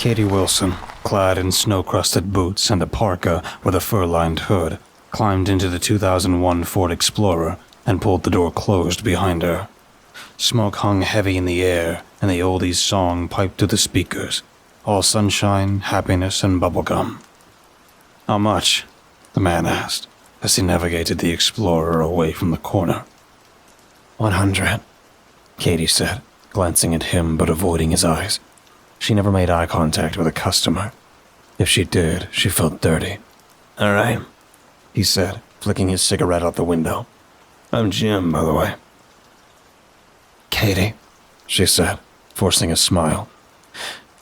Katy Wilson, clad in snow-crusted boots and a parka with a fur-lined hood, climbed into the 2001 Ford Explorer and pulled the door closed behind her. Smoke hung heavy in the air, and the oldies song piped through the speakers, all sunshine, happiness, and bubblegum. "How much?" the man asked, as he navigated the Explorer away from the corner. 100, Katy said, glancing at him but avoiding his eyes. She never made eye contact with a customer. If she did, she felt dirty. "All right," he said, flicking his cigarette out the window. "I'm Jim, by the way." "Katy," she said, forcing a smile.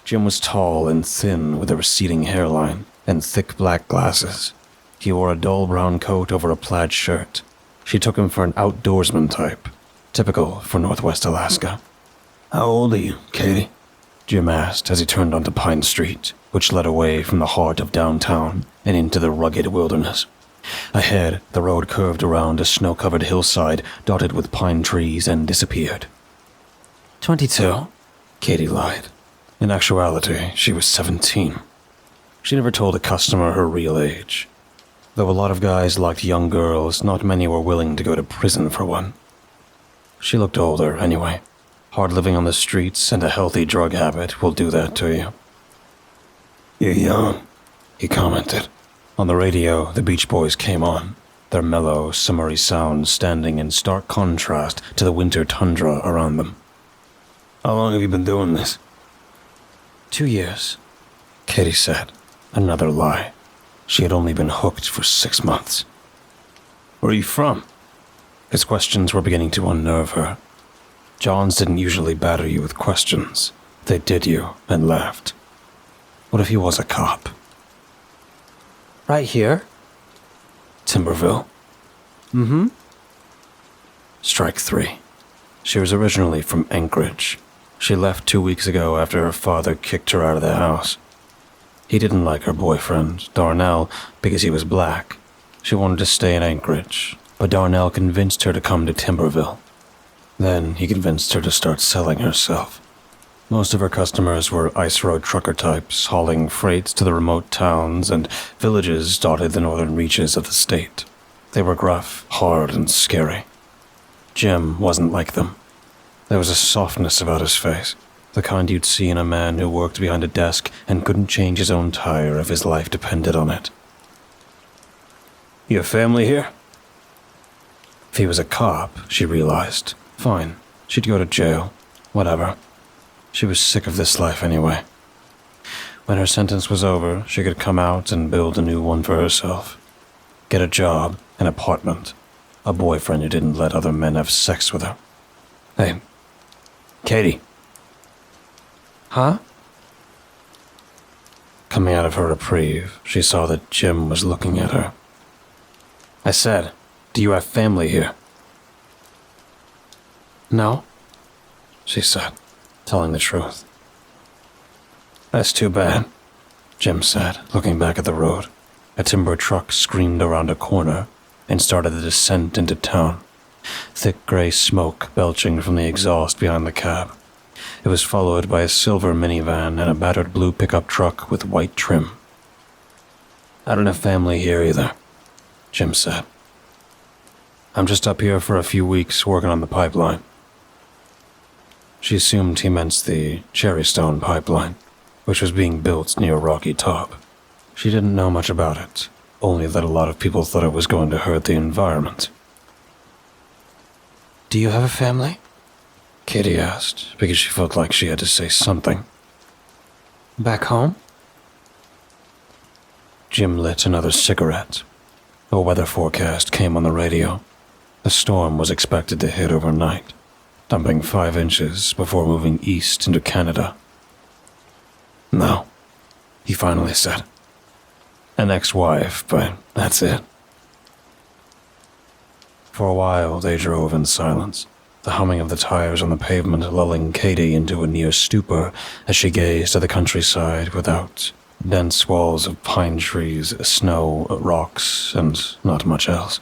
Jim was tall and thin with a receding hairline and thick black glasses. He wore a dull brown coat over a plaid shirt. She took him for an outdoorsman type, typical for Northwest Alaska. "How old are you, Katy?" Jim asked as he turned onto Pine Street, which led away from the heart of downtown and into the rugged wilderness. Ahead, the road curved around a snow-covered hillside dotted with pine trees and disappeared. 22, Katy lied. In actuality, she was 17. She never told a customer her real age. Though a lot of guys liked young girls, not many were willing to go to prison for one. She looked older, anyway. Hard living on the streets and a healthy drug habit will do that to you. "You're young," he commented. On the radio, the Beach Boys came on, their mellow, summery sounds standing in stark contrast to the winter tundra around them. "How long have you been doing this?" 2 years, Katy said. Another lie. She had only been hooked for 6 months. "Where are you from?" His questions were beginning to unnerve her. Johns didn't usually batter you with questions. They did you and laughed. What if he was a cop? "Right here." "Timberville?" "Mm-hmm." Strike 3. She was originally from Anchorage. She left 2 weeks ago after her father kicked her out of the house. He didn't like her boyfriend, Darnell, because he was black. She wanted to stay in Anchorage, but Darnell convinced her to come to Timberville. Then he convinced her to start selling herself. Most of her customers were ice road trucker types, hauling freights to the remote towns and villages dotted the northern reaches of the state. They were gruff, hard, and scary. Jim wasn't like them. There was a softness about his face, the kind you'd see in a man who worked behind a desk and couldn't change his own tire if his life depended on it. "You have family here?" If he was a cop, she realized, fine, she'd go to jail, whatever. She was sick of this life anyway. When her sentence was over, she could come out and build a new one for herself. Get a job, an apartment, a boyfriend who didn't let other men have sex with her. "Hey, Katy." "Huh?" Coming out of her reprieve, she saw that Jim was looking at her. "I said, do you have family here?" "No," she said, telling the truth. "That's too bad," Jim said, looking back at the road. A timber truck screamed around a corner and started the descent into town, thick gray smoke belching from the exhaust behind the cab. It was followed by a silver minivan and a battered blue pickup truck with white trim. "I don't have family here either," Jim said. "I'm just up here for a few weeks working on the pipeline." She assumed he meant the Cherrystone pipeline, which was being built near Rocky Top. She didn't know much about it, only that a lot of people thought it was going to hurt the environment. "Do you have a family?" Katy asked, because she felt like she had to say something. "Back home?" Jim lit another cigarette. A weather forecast came on the radio. A storm was expected to hit overnight, dumping 5 inches before moving east into Canada. "No," he finally said. "An ex-wife, but that's it." For a while, they drove in silence, the humming of the tires on the pavement lulling Katy into a near stupor as she gazed at the countryside without dense walls of pine trees, snow, rocks, and not much else.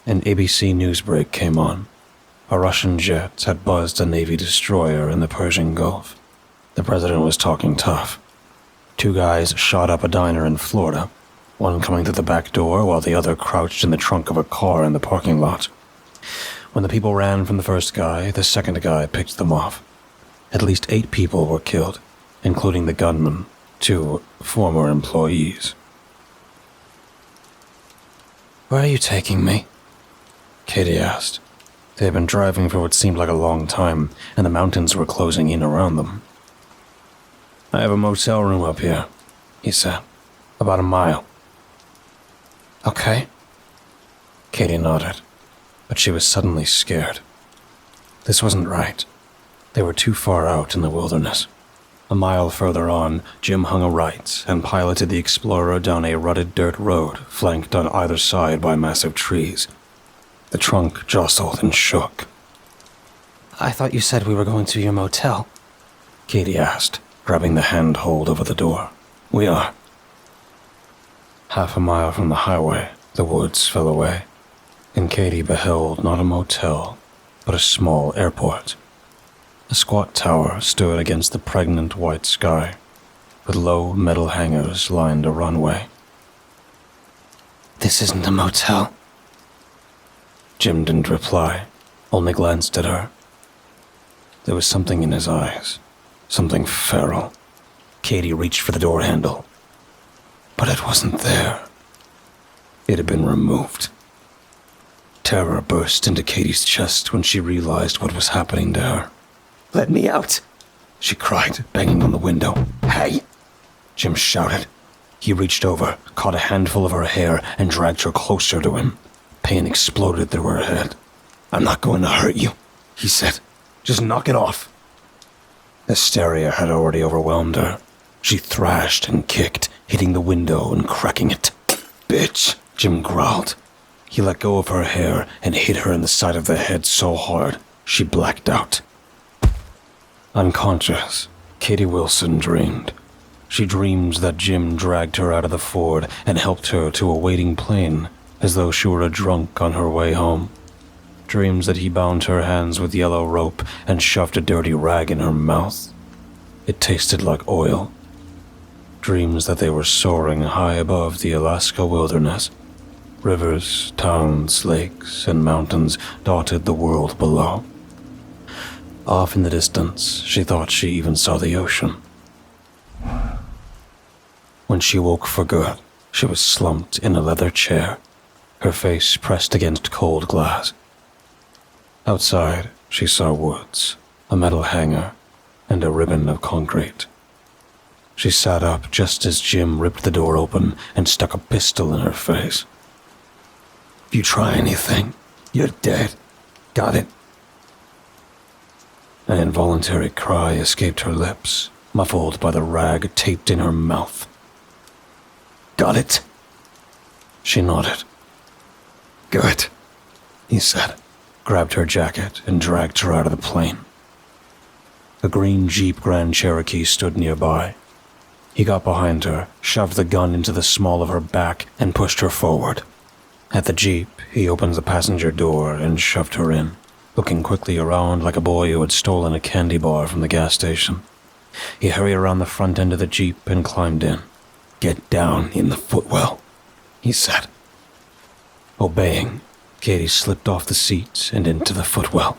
An ABC news break came on. A Russian jet had buzzed a Navy destroyer in the Persian Gulf. The president was talking tough. Two guys shot up a diner in Florida, one coming through the back door while the other crouched in the trunk of a car in the parking lot. When the people ran from the first guy, the second guy picked them off. At least 8 people were killed, including the gunman, 2 former employees. "Where are you taking me?" Katy asked. They had been driving for what seemed like a long time, and the mountains were closing in around them. "I have a motel room up here," he said. "About a mile." "Okay." Katy nodded, but she was suddenly scared. This wasn't right. They were too far out in the wilderness. A mile further on, Jim hung a right and piloted the Explorer down a rutted dirt road flanked on either side by massive trees. The trunk jostled and shook. "I thought you said we were going to your motel," Katy asked, grabbing the handhold over the door. "We are." Half a mile from the highway, the woods fell away, and Katy beheld not a motel, but a small airport. A squat tower stood against the pregnant white sky, with low metal hangars lined a runway. "This isn't a motel." Jim didn't reply, only glanced at her. There was something in his eyes, something feral. Katy reached for the door handle, but it wasn't there. It had been removed. Terror burst into Katy's chest when she realized what was happening to her. "Let me out," she cried, banging on the window. "Hey!" Jim shouted. He reached over, caught a handful of her hair, and dragged her closer to him. Pain exploded through her head. "I'm not going to hurt you," he said. "Just knock it off." Hysteria had already overwhelmed her. She thrashed and kicked, hitting the window and cracking it. "Bitch," Jim growled. He let go of her hair and hit her in the side of the head so hard, she blacked out. Unconscious, Katy Wilson dreamed. She dreamed that Jim dragged her out of the Ford and helped her to a waiting plane, as though she were a drunk on her way home. Dreams that he bound her hands with yellow rope and shoved a dirty rag in her mouth. It tasted like oil. Dreams that they were soaring high above the Alaska wilderness. Rivers, towns, lakes, and mountains dotted the world below. Off in the distance, she thought she even saw the ocean. When she woke for good, she was slumped in a leather chair, her face pressed against cold glass. Outside, she saw woods, a metal hangar, and a ribbon of concrete. She sat up just as Jim ripped the door open and stuck a pistol in her face. "If you try anything, you're dead. Got it?" An involuntary cry escaped her lips, muffled by the rag taped in her mouth. "Got it?" She nodded. "Good," he said, grabbed her jacket and dragged her out of the plane. A green Jeep Grand Cherokee stood nearby. He got behind her, shoved the gun into the small of her back, and pushed her forward. At the Jeep, he opened the passenger door and shoved her in, looking quickly around like a boy who had stolen a candy bar from the gas station. He hurried around the front end of the Jeep and climbed in. "Get down in the footwell," he said. Obeying, Katy slipped off the seat and into the footwell.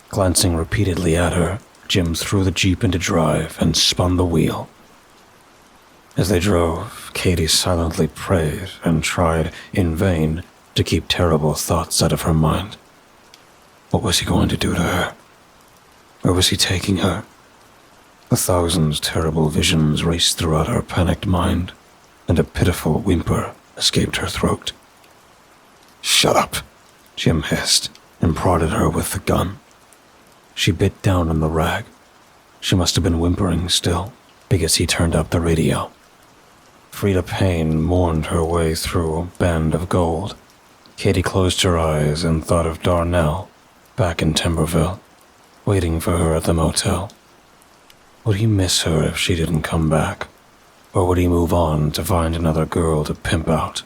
Glancing repeatedly at her, Jim threw the Jeep into drive and spun the wheel. As they drove, Katy silently prayed and tried, in vain, to keep terrible thoughts out of her mind. What was he going to do to her? Where was he taking her? 1,000 terrible visions raced throughout her panicked mind, and a pitiful whimper escaped her throat. "Shut up," Jim hissed, and prodded her with the gun. She bit down on the rag. She must have been whimpering still, because he turned up the radio. Frida Payne mourned her way through Band of Gold. Katy closed her eyes and thought of Darnell, back in Timberville, waiting for her at the motel. Would he miss her if she didn't come back? Or would he move on to find another girl to pimp out?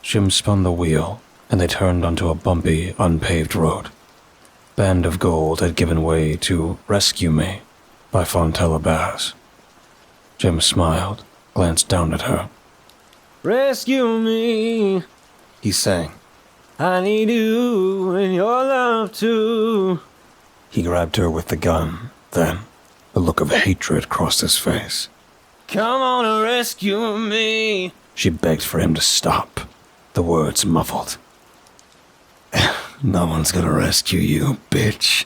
Jim spun the wheel, and they turned onto a bumpy, unpaved road. Band of Gold had given way to Rescue Me by Fontella Bass. Jim smiled, glanced down at her. "Rescue me," he sang. "I need you and your love too." He grabbed her with the gun, then a look of hatred crossed his face. "Come on and rescue me," she begged for him to stop, the words muffled. "No one's gonna rescue you, bitch,"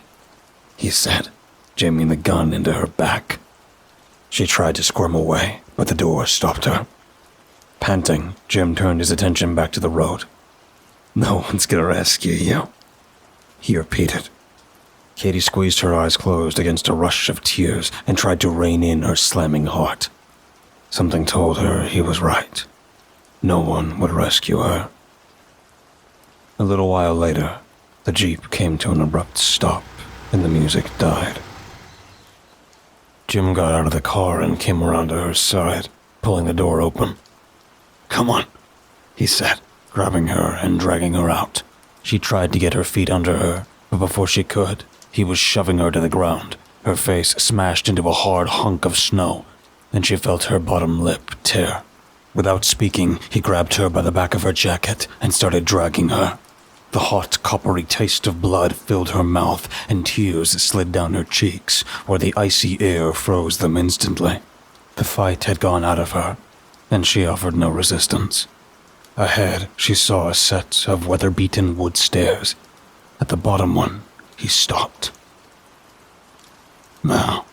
he said, jamming the gun into her back. She tried to squirm away, but the door stopped her. Panting, Jim turned his attention back to the road. "No one's gonna rescue you," he repeated. Katy squeezed her eyes closed against a rush of tears and tried to rein in her slamming heart. Something told her he was right. No one would rescue her. A little while later, the Jeep came to an abrupt stop and the music died. Jim got out of the car and came around to her side, pulling the door open. "Come on," he said, grabbing her and dragging her out. She tried to get her feet under her, but before she could, he was shoving her to the ground, her face smashed into a hard hunk of snow, and she felt her bottom lip tear. Without speaking, he grabbed her by the back of her jacket and started dragging her. The hot, coppery taste of blood filled her mouth, and tears slid down her cheeks, where the icy air froze them instantly. The fight had gone out of her, and she offered no resistance. Ahead, she saw a set of weather-beaten wood stairs. At the bottom one, he stopped. Now,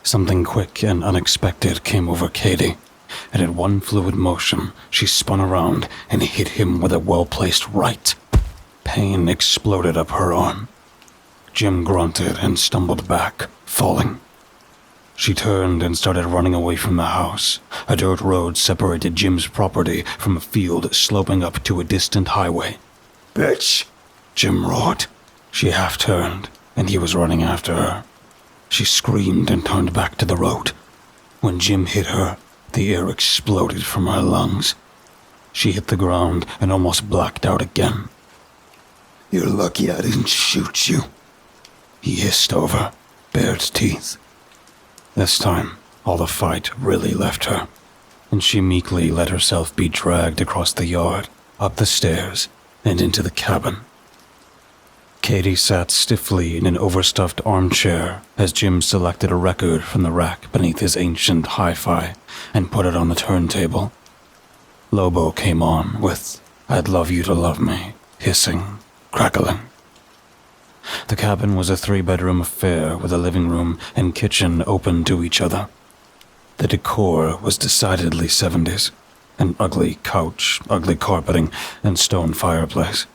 something quick and unexpected came over Katy, and in one fluid motion, she spun around and hit him with a well-placed right. Pain exploded up her arm. Jim grunted and stumbled back, falling. She turned and started running away from the house. A dirt road separated Jim's property from a field sloping up to a distant highway. "Bitch!" Jim roared. She half-turned, and he was running after her. She screamed and turned back to the road. When Jim hit her, the air exploded from her lungs. She hit the ground and almost blacked out again. "You're lucky I didn't shoot you," he hissed over, bared teeth. This time, all the fight really left her, and she meekly let herself be dragged across the yard, up the stairs, and into the cabin. Katy sat stiffly in an overstuffed armchair as Jim selected a record from the rack beneath his ancient hi-fi and put it on the turntable. Lobo came on with "I'd Love You to Love Me," hissing, crackling. The cabin was a 3-bedroom affair with a living room and kitchen open to each other. The decor was decidedly 70s, an ugly couch, ugly carpeting, and stone fireplace.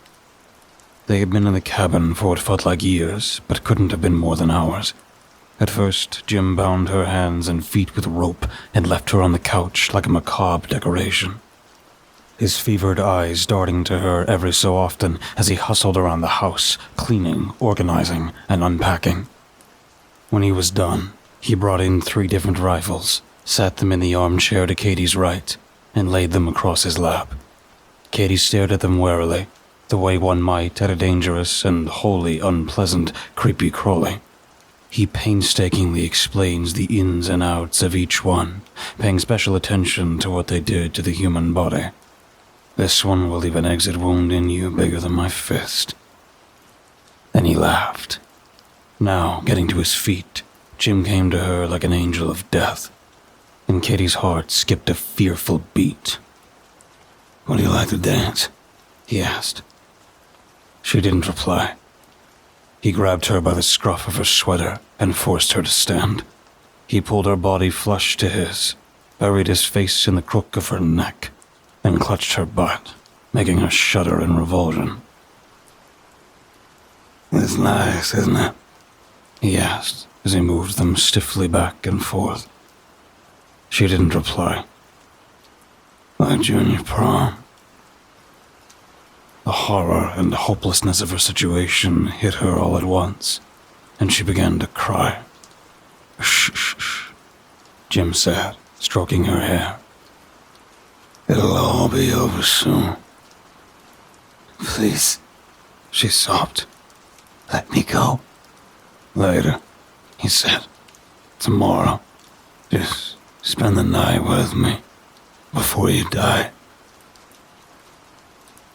They had been in the cabin for what felt like years, but couldn't have been more than hours. At first, Jim bound her hands and feet with rope and left her on the couch like a macabre decoration. His fevered eyes darting to her every so often as he hustled around the house, cleaning, organizing, and unpacking. When he was done, he brought in 3 different rifles, sat them in the armchair to Katy's right, and laid them across his lap. Katy stared at them warily, the way one might at a dangerous and wholly unpleasant creepy-crawly. He painstakingly explains the ins and outs of each one, paying special attention to what they did to the human body. "This one will leave an exit wound in you bigger than my fist." Then he laughed. Now, getting to his feet, Jim came to her like an angel of death, and Katy's heart skipped a fearful beat. "Would you like to dance?" he asked. She didn't reply. He grabbed her by the scruff of her sweater and forced her to stand. He pulled her body flush to his, buried his face in the crook of her neck, and clutched her butt, making her shudder in revulsion. "It's nice, isn't it?" he asked as he moved them stiffly back and forth. She didn't reply. "Like junior prom." The horror and hopelessness of her situation hit her all at once, and she began to cry. "Shh, shh, shh," Jim said, stroking her hair. "It'll all be over soon." "Please," she sobbed. "Let me go." "Later," he said. "Tomorrow. Just Spend the night with me before you die.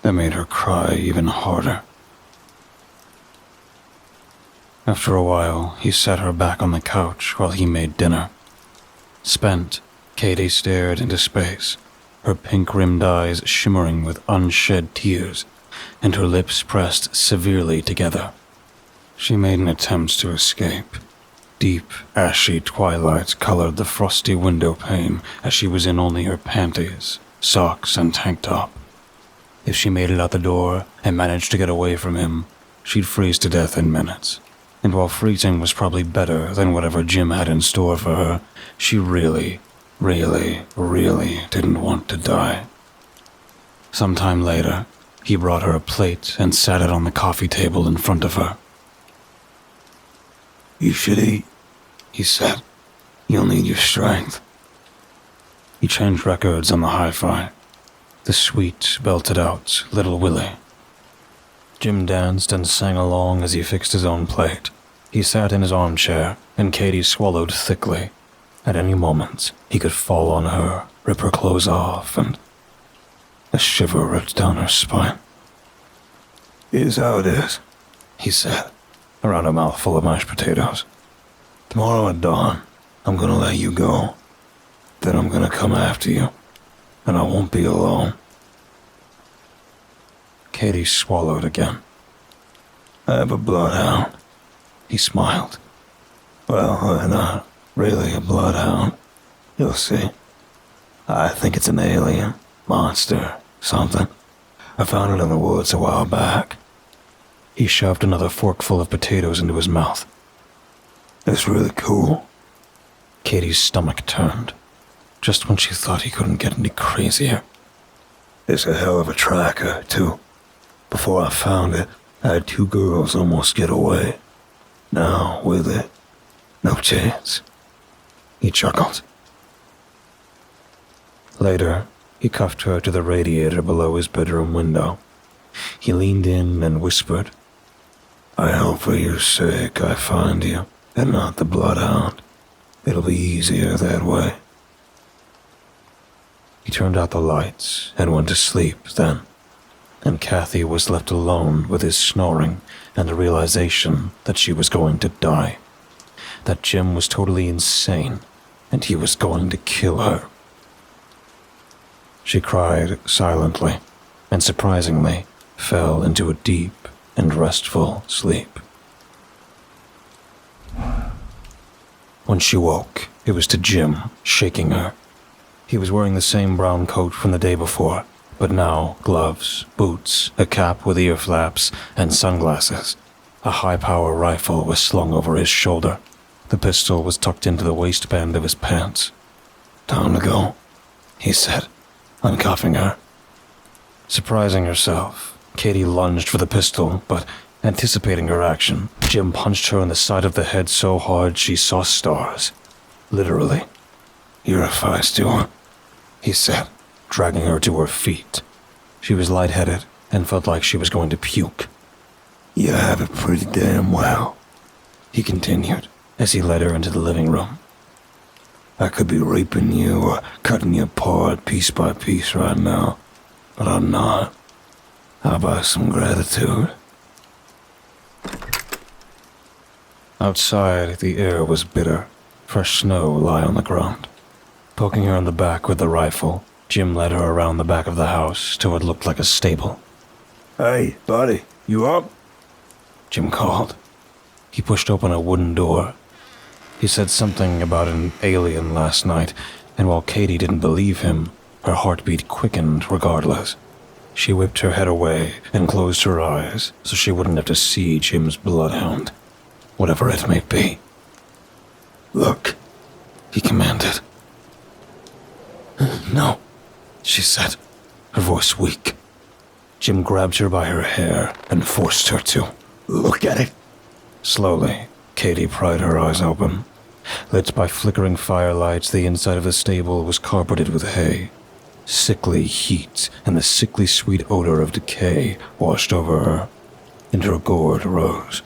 That made her cry even harder. After a while, he sat her back on the couch while he made dinner. Spent, Katy stared into space, her pink-rimmed eyes shimmering with unshed tears, and her lips pressed severely together. She made an attempt to escape. Deep, ashy twilight colored the frosty window pane as she was in only her panties, socks, and tank top. If she made it out the door and managed to get away from him, she'd freeze to death in minutes. And while freezing was probably better than whatever Jim had in store for her, she really didn't want to die. Sometime later, he brought her a plate and sat it on the coffee table in front of her. "You should eat," he said. "You'll need your strength." He changed records on the hi-fi. The sweet belted out Little Willie. Jim danced and sang along as he fixed his own plate. He sat in his armchair, and Katy swallowed thickly. At any moment, he could fall on her, rip her clothes off, and a shiver ripped down her spine. "Here's how it is," he said, around a mouthful of mashed potatoes. "Tomorrow at dawn, I'm gonna let you go. Then I'm gonna come after you, and I won't be alone." Katy swallowed again. "I have a bloodhound," he smiled. "Well, I'm not really a bloodhound. You'll see. I think it's an alien, monster, something. I found it in the woods a while back." He shoved another forkful of potatoes into his mouth. "It's really cool." Katy's stomach turned, just when she thought he couldn't get any crazier. "It's a hell of a tracker, too. Before I found it, I had 2 girls almost get away. Now, with it, no chance." He chuckled. Later, he cuffed her to the radiator below his bedroom window. He leaned in and whispered, "I hope for your sake I find you, and not the bloodhound. It'll be easier that way." He turned out the lights and went to sleep then, and Kathy was left alone with his snoring and the realization that she was going to die, that Jim was totally insane, and he was going to kill her. She cried silently, and surprisingly, fell into a deep and restful sleep. When she woke, it was to Jim shaking her. He was wearing the same brown coat from the day before, but now gloves, boots, a cap with ear flaps, and sunglasses. A high-power rifle was slung over his shoulder. The pistol was tucked into the waistband of his pants. "Time to go," he said, uncuffing her. Surprising herself, Katy lunged for the pistol, but anticipating her action, Jim punched her in the side of the head so hard she saw stars. Literally. "You're a feisty one," he said, dragging her to her feet. She was lightheaded and felt like she was going to puke. "You have it pretty damn well," he continued as he led her into the living room. "I could be raping you or cutting you apart piece by piece right now, but I'm not. How about some gratitude?" Outside, the air was bitter. Fresh snow lay on the ground. Poking her in the back with the rifle, Jim led her around the back of the house to what looked like a stable. "Hey, buddy, you up?" Jim called. He pushed open a wooden door. He said something about an alien last night, and while Katy didn't believe him, her heartbeat quickened regardless. She whipped her head away and closed her eyes so she wouldn't have to see Jim's bloodhound, whatever it may be. "Look," he commanded. "No," she said, her voice weak. Jim grabbed her by her hair and forced her to. "Look at it." Slowly, Katy pried her eyes open. Lit by flickering firelights, the inside of the stable was carpeted with hay. Sickly heat and the sickly sweet odor of decay washed over her, and her gourd rose.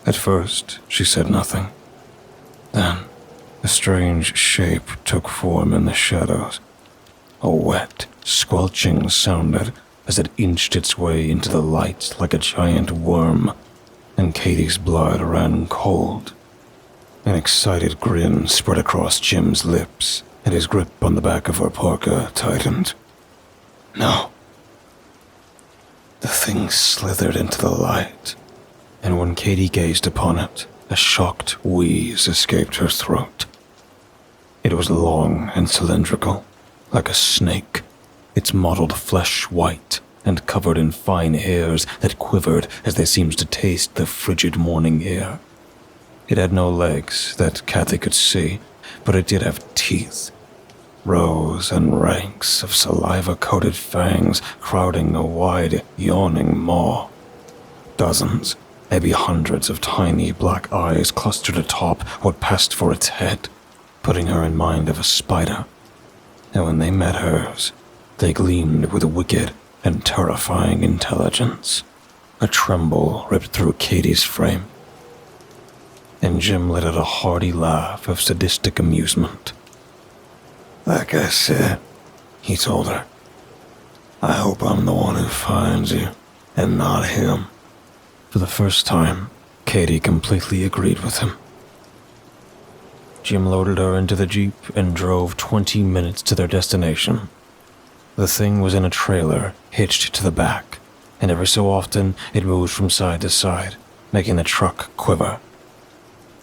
At first, she said nothing. Then, A strange shape took form in the shadows. A wet, squelching sounded as it inched its way into the light like a giant worm, and Katy's blood ran cold. An excited grin spread across Jim's lips, and his grip on the back of her parka tightened. No. The thing slithered into the light, and when Katy gazed upon it, a shocked wheeze escaped her throat. It was long and cylindrical, like a snake, its mottled flesh white and covered in fine hairs that quivered as they seemed to taste the frigid morning air. It had no legs that Katy could see, but it did have teeth. Rows and ranks of saliva-coated fangs crowding a wide, yawning maw. Dozens, maybe hundreds of tiny black eyes clustered atop what passed for its head, putting her in mind of a spider. And when they met hers, they gleamed with wicked and terrifying intelligence. A tremble ripped through Katy's frame, and Jim let out a hearty laugh of sadistic amusement. Like I said, he told her, I hope I'm the one who finds you, and not him. For the first time, Katy completely agreed with him. Jim loaded her into the Jeep and drove 20 minutes to their destination. The thing was in a trailer hitched to the back, and every so often it moved from side to side, making the truck quiver.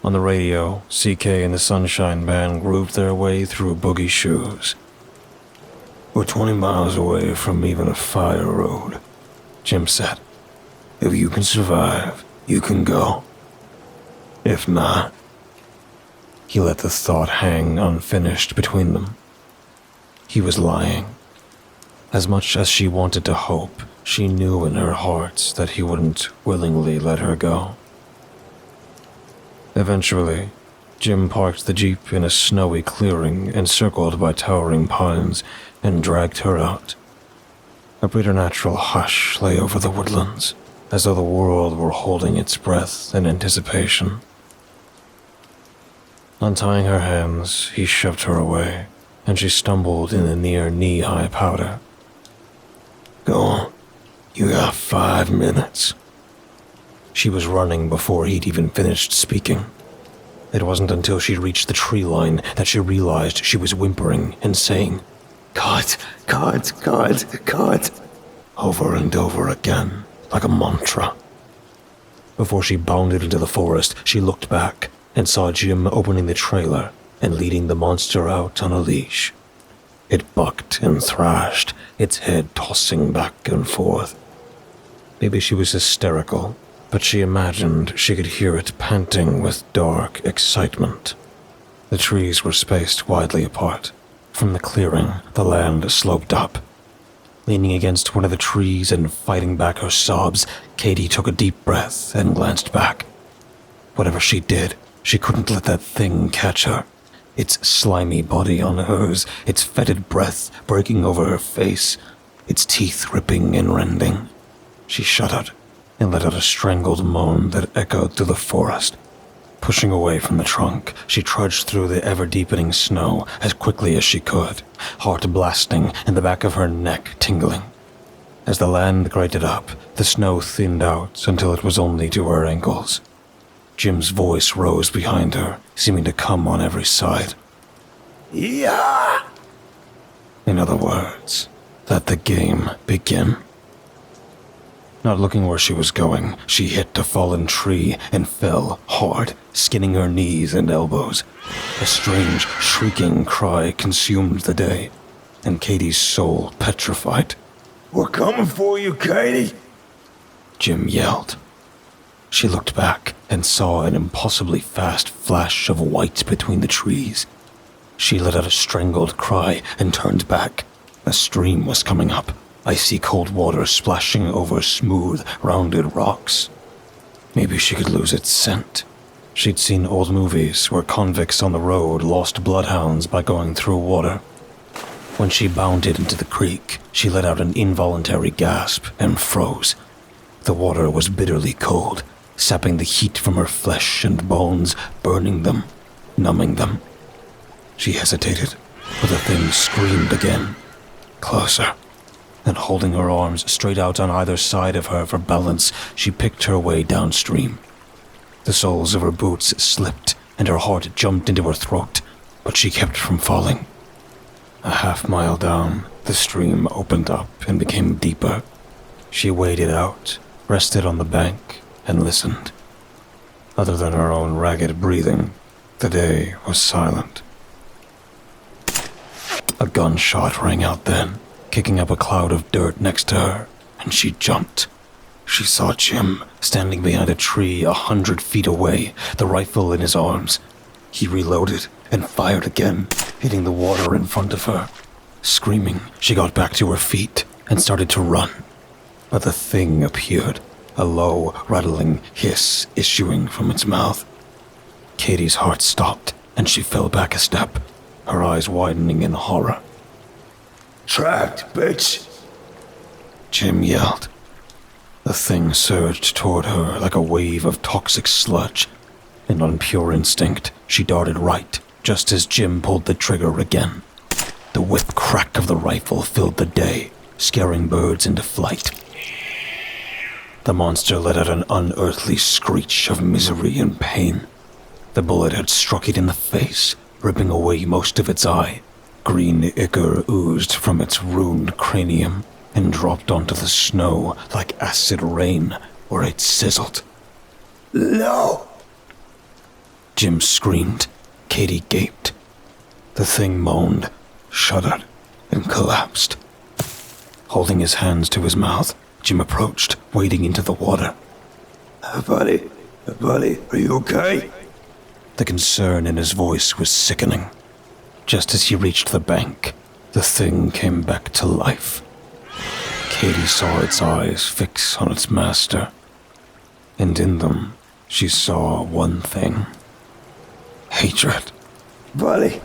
On the radio, CK and the Sunshine Band grooved their way through boogie shoes. We're 20 miles away from even a fire road, Jim said. If you can survive, you can go. If not... He let the thought hang unfinished between them. He was lying. As much as she wanted to hope, she knew in her heart that he wouldn't willingly let her go. Eventually, Jim parked the Jeep in a snowy clearing encircled by towering pines and dragged her out. A preternatural hush lay over the woodlands, as though the world were holding its breath in anticipation. Untying her hands, he shoved her away, and she stumbled in the near knee-high powder. Go on. You got 5 minutes. She was running before he'd even finished speaking. It wasn't until she reached the tree line that she realized she was whimpering and saying, "Cut, cut, cut, cut," over and over again, like a mantra. Before she bounded into the forest, she looked back and saw Jim opening the trailer and leading the monster out on a leash. It bucked and thrashed, its head tossing back and forth. Maybe she was hysterical, but she imagined she could hear it panting with dark excitement. The trees were spaced widely apart. From the clearing, the land sloped up. Leaning against one of the trees and fighting back her sobs, Katy took a deep breath and glanced back. Whatever she did, she couldn't let that thing catch her. Its slimy body on hers, its fetid breath breaking over her face, its teeth ripping and rending. She shuddered and let out a strangled moan that echoed through the forest. Pushing away from the trunk, she trudged through the ever-deepening snow as quickly as she could, heart blasting and the back of her neck tingling. As the land grated up, the snow thinned out until it was only to her ankles. Jim's voice rose behind her, seeming to come on every side. Yeah! In other words, let the game begin. Not looking where she was going, she hit a fallen tree and fell hard, skinning her knees and elbows. A strange, shrieking cry consumed the day, and Katy's soul petrified. "We're coming for you, Katy!" Jim yelled. She looked back and saw an impossibly fast flash of white between the trees. She let out a strangled cry and turned back. A stream was coming up, icy cold water splashing over smooth, rounded rocks. Maybe she could lose its scent. She'd seen old movies where convicts on the road lost bloodhounds by going through water. When she bounded into the creek, she let out an involuntary gasp and froze. The water was bitterly cold, sapping the heat from her flesh and bones, burning them, numbing them. She hesitated, but the thing screamed again. Closer. And holding her arms straight out on either side of her for balance, she picked her way downstream. The soles of her boots slipped, and her heart jumped into her throat, but she kept from falling. A half-mile down, the stream opened up and became deeper. She waded out, rested on the bank, and listened. Other than her own ragged breathing, the day was silent. A gunshot rang out then, kicking up a cloud of dirt next to her, and she jumped. She saw Jim standing behind a tree 100 feet away, the rifle in his arms. He reloaded and fired again, hitting the water in front of her. Screaming, she got back to her feet and started to run. But the thing appeared, a low, rattling hiss issuing from its mouth. Katy's heart stopped, and she fell back a step, her eyes widening in horror. "Trapped, bitch!" Jim yelled. The thing surged toward her like a wave of toxic sludge, and on pure instinct, she darted right, just as Jim pulled the trigger again. The whip crack of the rifle filled the day, scaring birds into flight. The monster let out an unearthly screech of misery and pain. The bullet had struck it in the face, ripping away most of its eye. Green ichor oozed from its ruined cranium and dropped onto the snow like acid rain, where it sizzled. "No!" Jim screamed. Katy gaped. The thing moaned, shuddered, and collapsed. Holding his hands to his mouth, Jim approached, wading into the water. Buddy, are you okay?" The concern in his voice was sickening. Just as he reached the bank, the thing came back to life. Katy saw its eyes fix on its master, and in them she saw one thing. Hatred. "Buddy."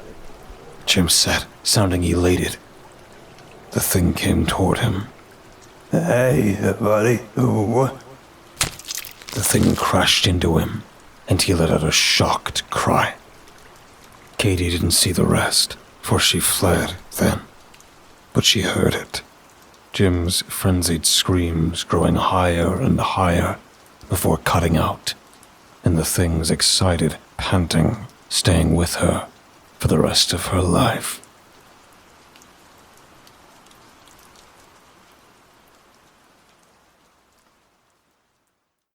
Jim said, sounding elated. The thing came toward him. "Hey, buddy. What?" The thing crashed into him, and he let out a shocked cry. Katy didn't see the rest, for she fled then, but she heard it. Jim's frenzied screams growing higher and higher before cutting out, and the thing's excited panting staying with her for the rest of her life.